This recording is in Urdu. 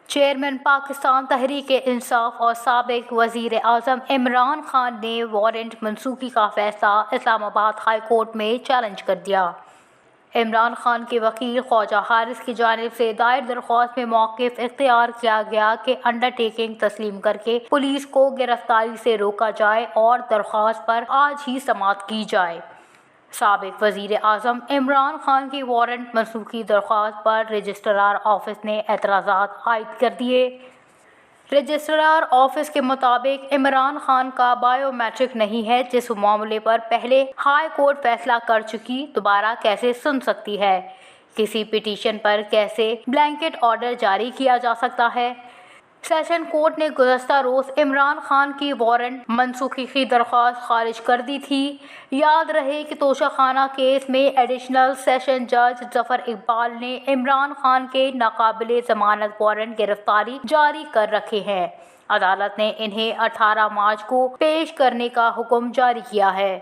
چیئرمین پاکستان تحریک انصاف اور سابق وزیر اعظم عمران خان نے وارنٹ منسوخی کا فیصلہ اسلام آباد ہائی کورٹ میں چیلنج کر دیا۔ عمران خان کے وکیل خواجہ حارث کی جانب سے دائر درخواست میں موقف اختیار کیا گیا کہ انڈر ٹیکنگ تسلیم کر کے پولیس کو گرفتاری سے روکا جائے اور درخواست پر آج ہی سماعت کی جائے۔ سابق وزیر اعظم عمران خان کی وارنٹ منسوخی درخواست پر رجسٹرار آفس نے اعتراضات عائد کر دیے۔ رجسٹرار آفس کے مطابق عمران خان کا بائیو میٹرک نہیں ہے، جس معاملے پر پہلے ہائی کورٹ فیصلہ کر چکی، دوبارہ کیسے سن سکتی ہے؟ کسی پٹیشن پر کیسے بلینکٹ آرڈر جاری کیا جا سکتا ہے؟ سیشن کورٹ نے گزشتہ روز عمران خان کی وارنٹ منسوخی کی درخواست خارج کر دی تھی۔ یاد رہے کہ توشہ خانہ کیس میں ایڈیشنل سیشن جج ظفر اقبال نے عمران خان کے ناقابل ضمانت وارنٹ گرفتاری جاری کر رکھے ہیں۔ عدالت نے انہیں 18 مارچ کو پیش کرنے کا حکم جاری کیا ہے۔